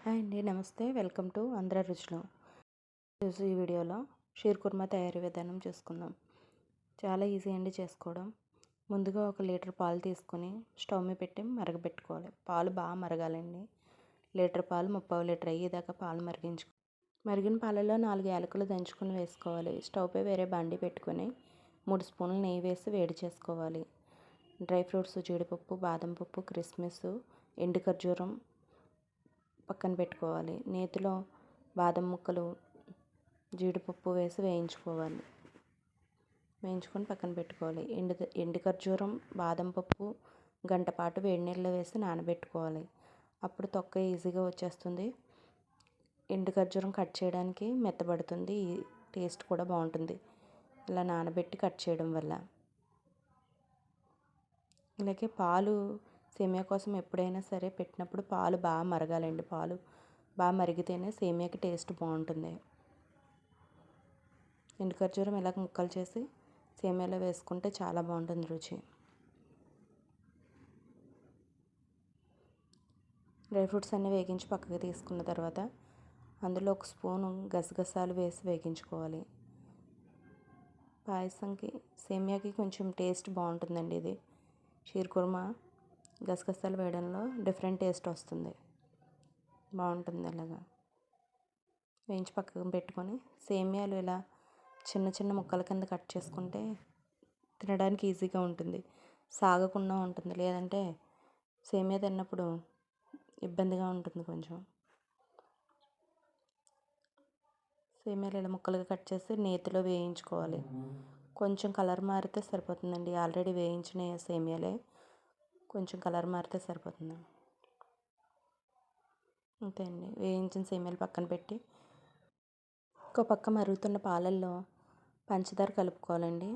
Hi అండి, నమస్తే. Welcome to Andhra రుచిలో. ఈరోజు ఈ వీడియోలో షీర్ కుర్మా తయారీ విధానం చూసుకుందాం. చాలా ఈజీ అండి చేసుకోవడం. ముందుగా 1 లీటర్ పాలు తీసుకొని స్టవ్ మీద పెట్టి మరగబెట్టుకోవాలి. పాలు బాగా మరగాలండి. లీటర్ పాలు 30 లీటర్ అయ్యేదాకా పాలు మరిగిన పాలలో 4 యాలకులు దంచుకొని వేసుకోవాలి. స్టవ్ పై వేరే బాండీ పెట్టుకొని 3 స్పూన్లు నెయ్యి వేసి వేడి చేసుకోవాలి. డ్రై ఫ్రూట్స్, జీడిపప్పు, బాదం పప్పు, కిస్మిస్, ఎండు ఖర్జూరం పక్కన పెట్టుకోవాలి. నేతిలో బాదం ముక్కలు, జీడిపప్పు వేసి వేయించుకొని పక్కన పెట్టుకోవాలి. ఎండు ఖర్జూరం, బాదం పప్పు గంట పాటు వేడి నీళ్ళలో వేసి నానబెట్టుకోవాలి. అప్పుడు తొక్క ఈజీగా వచ్చేస్తుంది. ఎండు ఖర్జూరం కట్ చేయడానికి మెత్తబడుతుంది. టేస్ట్ కూడా బాగుంటుంది ఇలా నానబెట్టి కట్ చేయడం వల్ల. అలాగే పాలు సేమియా కోసం ఎప్పుడైనా సరే పెట్టినప్పుడు పాలు బాగా మరగాలండి. పాలు బాగా మరిగితేనే సేమియాకి టేస్ట్ బాగుంటుంది. ఎండు ఖర్జూరం ఇలా ముక్కలు చేసి సేమియాలో వేసుకుంటే చాలా బాగుంటుంది రుచి. డ్రై ఫ్రూట్స్ అన్నీ వేగించి పక్కకు తీసుకున్న తర్వాత అందులో 1 స్పూను గసగసాలు వేసి వేగించుకోవాలి. పాయసంకి, సేమియాకి కొంచెం టేస్ట్ బాగుంటుందండి. ఇది షీర్ కుర్మా గసగసాలు వేయడంలో డిఫరెంట్ టేస్ట్ వస్తుంది, బాగుంటుంది. అలాగా వేయించి పక్కన పెట్టుకొని సేమియాలు ఇలా చిన్న చిన్న ముక్కల కింద కట్ చేసుకుంటే తినడానికి ఈజీగా ఉంటుంది, సాగకుండా ఉంటుంది. లేదంటే సేమియా తిన్నప్పుడు ఇబ్బందిగా ఉంటుంది కొంచెం. సేమియాలు ఇలా ముక్కలుగా కట్ చేసి నేతిలో వేయించుకోవాలి. కొంచెం కలర్ మారితే సరిపోతుందండి. ఆల్రెడీ వేయించిన సేమియాలే, కొంచెం కలర్ మారితే సరిపోతుంది. అంతే అండి. వేయించిన సేమియాలు పక్కన పెట్టి ఒక పక్క మరుగుతున్న పాలల్లో పంచదార కలుపుకోవాలండి.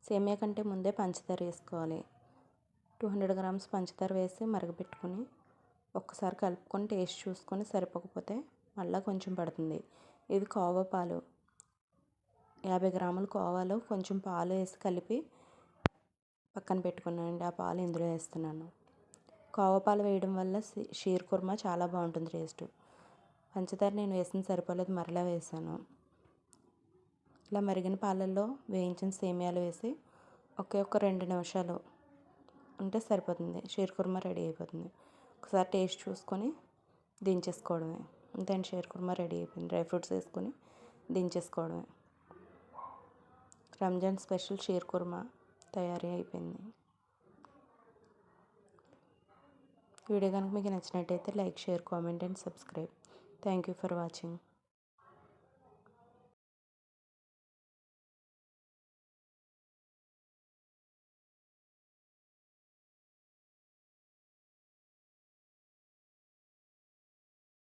సేమియా కంటే ముందే పంచదార వేసుకోవాలి. 200 గ్రామ్స్ పంచదార వేసి మరగపెట్టుకొని ఒక్కసారి కలుపుకొని టేస్ట్ చూసుకొని సరిపోకపోతే మళ్ళీ కొంచెం పడుతుంది. ఇవి కోవా పాలు, 50 గ్రాముల కోవాలో కొంచెం పాలు వేసి కలిపి పక్కన పెట్టుకున్నానండి. ఆ పాలు ఇందులో వేస్తున్నాను. కోవా పాలు వేయడం వల్ల షీర్ కుర్మా చాలా బాగుంటుంది టేస్ట్. పంచదార నేను వేసిన సరిపోలేదు, మరలా వేసాను. ఇలా మరిగిన పాలల్లో వేయించిన సేమియాలు వేసి ఒకే 2 నిమిషాలు ఉంటే సరిపోతుంది. షీర్ కుర్మా రెడీ అయిపోతుంది. ఒకసారి టేస్ట్ చూసుకొని దించేసుకోవడమే. అంతే అండి, షీర్ కుర్మా రెడీ అయిపోయింది. డ్రై ఫ్రూట్స్ వేసుకొని దించేసుకోవడమే. రంజాన్ స్పెషల్ షీర్ కుర్మా తయారీ అయిపోయింది. వీడియో కనుక మీకు నచ్చినట్టయితే like, share, comment and subscribe. Thank you for watching.